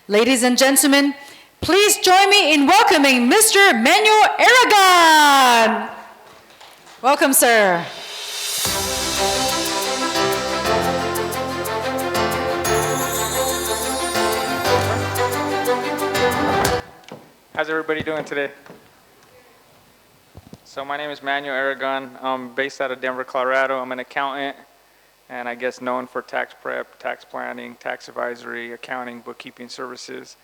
Ladies and gentlemen, please join me in welcoming Mr. Manuel Aragon. Welcome, sir. How's everybody doing today? So my name is Manuel Aragon. I'm based out of Denver, Colorado. I'm an accountant, and I guess known for tax prep, tax planning, tax advisory, accounting, bookkeeping services.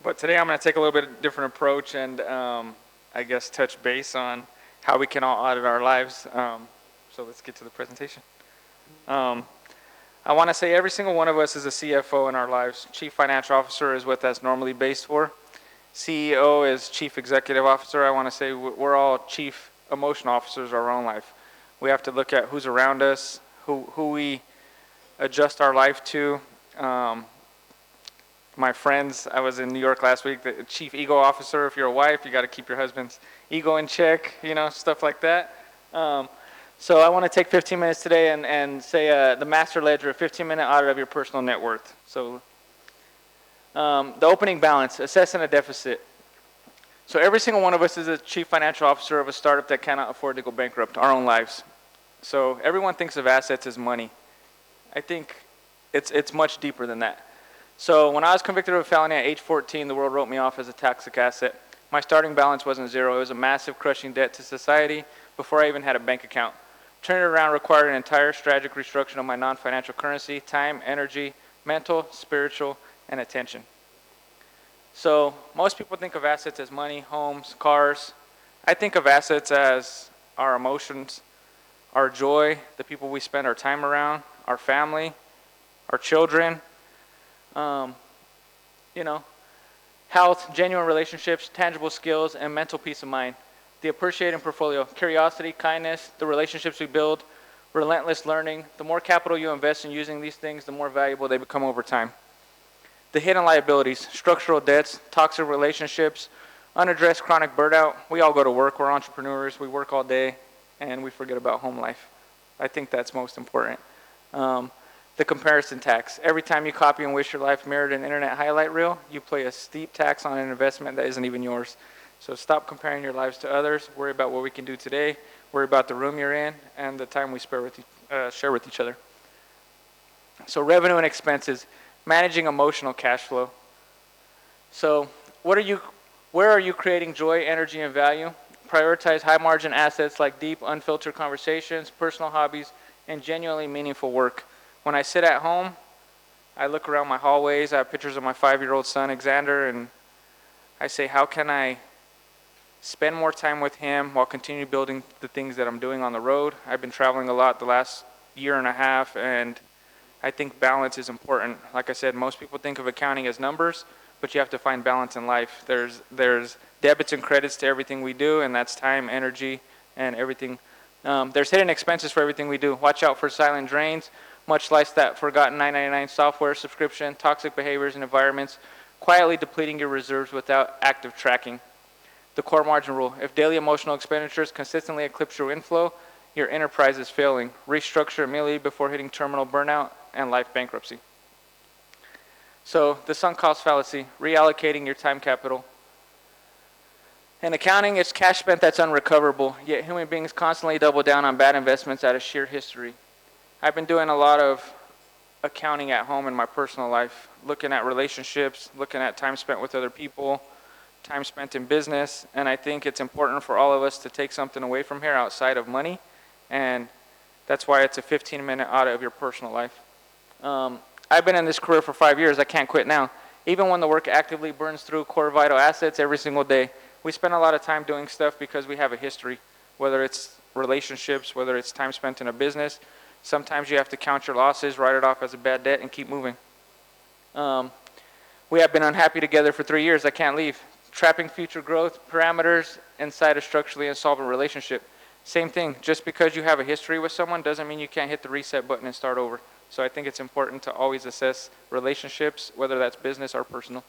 But today I'm going to take a little bit different approach and I guess touch base on how we can all audit our lives. So let's get to the presentation. I want to say every single one of us is a CFO in our lives. Chief Financial Officer is what that's normally based for. CEO is Chief Executive Officer. I want to say we're all Chief Emotion Officers of our own life. We have to look at who's around us, who we adjust our life to. My friends, I was in New York last week, the Chief Ego Officer. If you're a wife, you got to keep your husband's ego in check, stuff like that. So I want to take 15 minutes today and say the master ledger, a 15-minute audit of your personal net worth. So the opening balance, assessing a deficit. So every single one of us is a chief financial officer of a startup that cannot afford to go bankrupt, our own lives. So everyone thinks of assets as money. I think it's much deeper than that. So when I was convicted of a felony at age 14, the world wrote me off as a toxic asset. My starting balance wasn't zero. It was a massive crushing debt to society before I even had a bank account. Turning it around required an entire strategic restructuring of my non-financial currency, time, energy, mental, spiritual, and attention. So most people think of assets as money, homes, cars. I think of assets as our emotions, our joy, the people we spend our time around, our family, our children, health, genuine relationships, tangible skills, and mental peace of mind. The appreciating portfolio, curiosity, kindness, the relationships we build, relentless learning. The more capital you invest in using these things, the more valuable they become over time. The hidden liabilities, structural debts, toxic relationships, unaddressed chronic burnout. We all go to work, we're entrepreneurs, we work all day, and we forget about home life. I think that's most important. The comparison tax. Every time you copy and wish your life mirrored an internet highlight reel, you pay a steep tax on an investment that isn't even yours. So stop comparing your lives to others. Worry about what we can do today. Worry about the room you're in and the time we share with each other. So revenue and expenses. Managing emotional cash flow. So where are you creating joy, energy, and value? Prioritize high margin assets like deep, unfiltered conversations, personal hobbies, and genuinely meaningful work. When I sit at home, I look around my hallways, I have pictures of my 5-year-old son, Alexander, and I say, how can I spend more time with him while continuing building the things that I'm doing on the road? I've been traveling a lot the last year and a half, and I think balance is important. Like I said, most people think of accounting as numbers, but you have to find balance in life. There's debits and credits to everything we do, and that's time, energy, and everything. There's hidden expenses for everything we do. Watch out for silent drains, much like that forgotten $9.99 software subscription, toxic behaviors and environments, quietly depleting your reserves without active tracking. The core margin rule. If daily emotional expenditures consistently eclipse your inflow, your enterprise is failing. Restructure immediately before hitting terminal burnout and life bankruptcy. So the sunk cost fallacy, reallocating your time capital. In accounting, it's cash spent that's unrecoverable, yet human beings constantly double down on bad investments out of sheer history. I've been doing a lot of accounting at home in my personal life, looking at relationships, looking at time spent with other people, time spent in business, and I think it's important for all of us to take something away from here outside of money, and that's why it's a 15-minute audit of your personal life. I've been in this career for 5 years. I can't quit now. Even when the work actively burns through core vital assets every single day, we spend a lot of time doing stuff because we have a history, whether it's relationships, whether it's time spent in a business. Sometimes you have to count your losses, write it off as a bad debt, and keep moving. We have been unhappy together for 3 years. I can't leave. Trapping future growth parameters inside a structurally insolvent relationship. Same thing. Just because you have a history with someone doesn't mean you can't hit the reset button and start over. So I think it's important to always assess relationships, whether that's business or personal.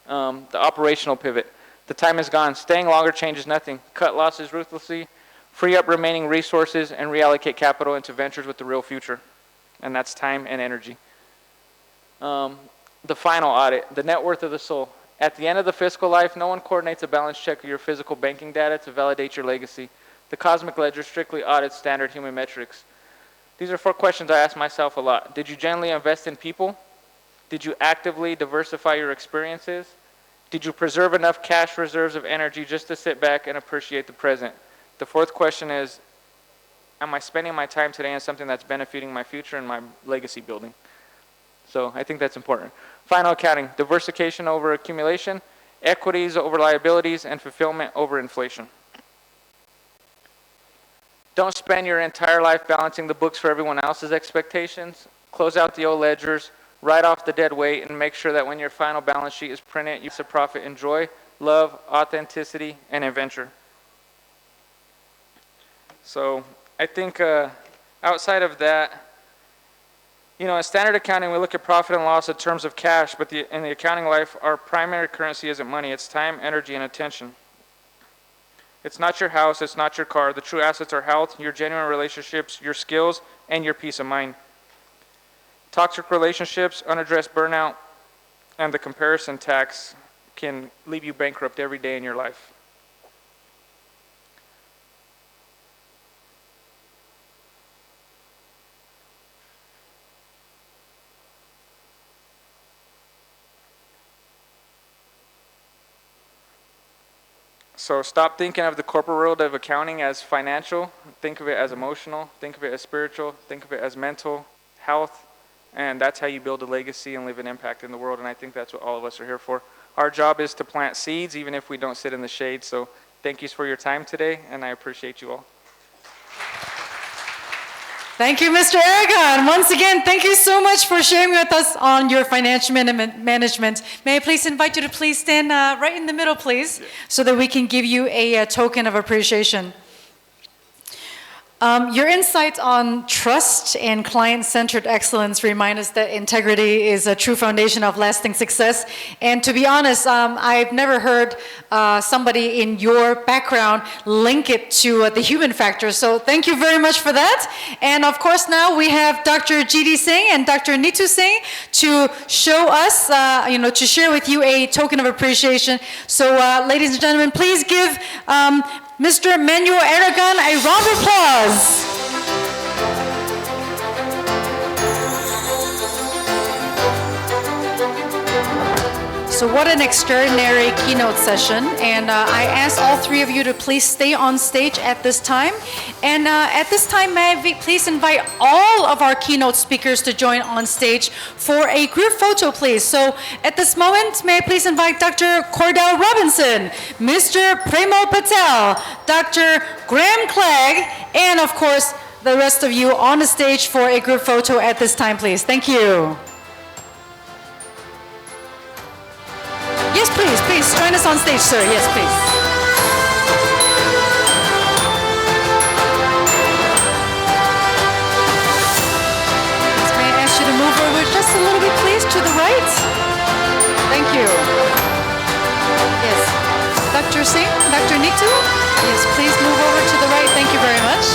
The operational pivot. The time is gone. Staying longer changes nothing. Cut losses ruthlessly. Free up remaining resources and reallocate capital into ventures with the real future. And that's time and energy. The final audit, the net worth of the soul. At the end of the fiscal life, no one coordinates a balance check of your physical banking data to validate your legacy. The cosmic ledger strictly audits standard human metrics. These are 4 questions I ask myself a lot. Did you genuinely invest in people? Did you actively diversify your experiences? Did you preserve enough cash reserves of energy just to sit back and appreciate the present? The 4th question is, am I spending my time today on something that's benefiting my future and my legacy building? So I think that's important. Final accounting, diversification over accumulation, equities over liabilities, and fulfillment over inflation. Don't spend your entire life balancing the books for everyone else's expectations. Close out the old ledgers, write off the dead weight, and make sure that when your final balance sheet is printed, you have profit in joy, love, authenticity, and adventure. So I think outside of that, you know, in standard accounting, we look at profit and loss in terms of cash, but in the accounting life, our primary currency isn't money, it's time, energy, and attention. It's not your house, it's not your car. The true assets are health, your genuine relationships, your skills, and your peace of mind. Toxic relationships, unaddressed burnout, and the comparison tax can leave you bankrupt every day in your life. So stop thinking of the corporate world of accounting as financial. Think of it as emotional. Think of it as spiritual. Think of it as mental health. And that's how you build a legacy and leave an impact in the world. And I think that's what all of us are here for. Our job is to plant seeds, even if we don't sit in the shade. So thank you for your time today, and I appreciate you all. Thank you, Mr. Aragon. Once again, thank you so much for sharing with us on your financial management. May I please invite you to please stand right in the middle, please, so that we can give you a token of appreciation. Your insights on trust and client-centered excellence remind us that integrity is a true foundation of lasting success. And to be honest, I've never heard somebody in your background link it to the human factor. So thank you very much for that. And of course, now we have Dr. G.D. Singh and Dr. Neetu Singh to show us, to share with you a token of appreciation. So ladies and gentlemen, please give Mr. Manuel Aragon a round of applause. So what an extraordinary keynote session, and I ask all 3 of you to please stay on stage at this time. And at this time, may I please invite all of our keynote speakers to join on stage for a group photo, please. So at this moment, may I please invite Dr. Cordell Robinson, Mr. Premo Patel, Dr. Graham Clegg, and of course, the rest of you on the stage for a group photo at this time, please. Thank you. Yes, please, join us on stage, sir. Yes, please. May I ask you to move over just a little bit, please, to the right? Thank you. Yes. Dr. Singh, Dr. Neetu? Yes, please move over to the right. Thank you very much.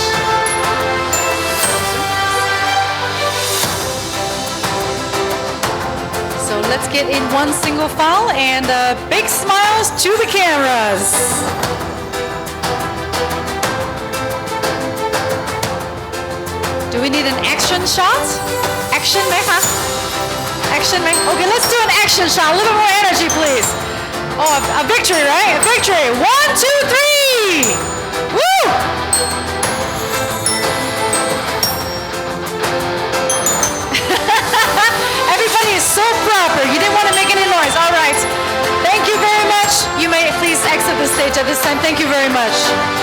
So let's get in one single file and big smiles to the cameras. Do we need an action shot? Action, Mecha? Action, Mecha? Okay, let's do an action shot. A little more energy, please. Oh, a victory, right? A victory. 1, 2, 3. Woo! Everybody is so proper. You didn't want to make any noise. All right. Thank you very much. You may please exit the stage at this time. Thank you very much.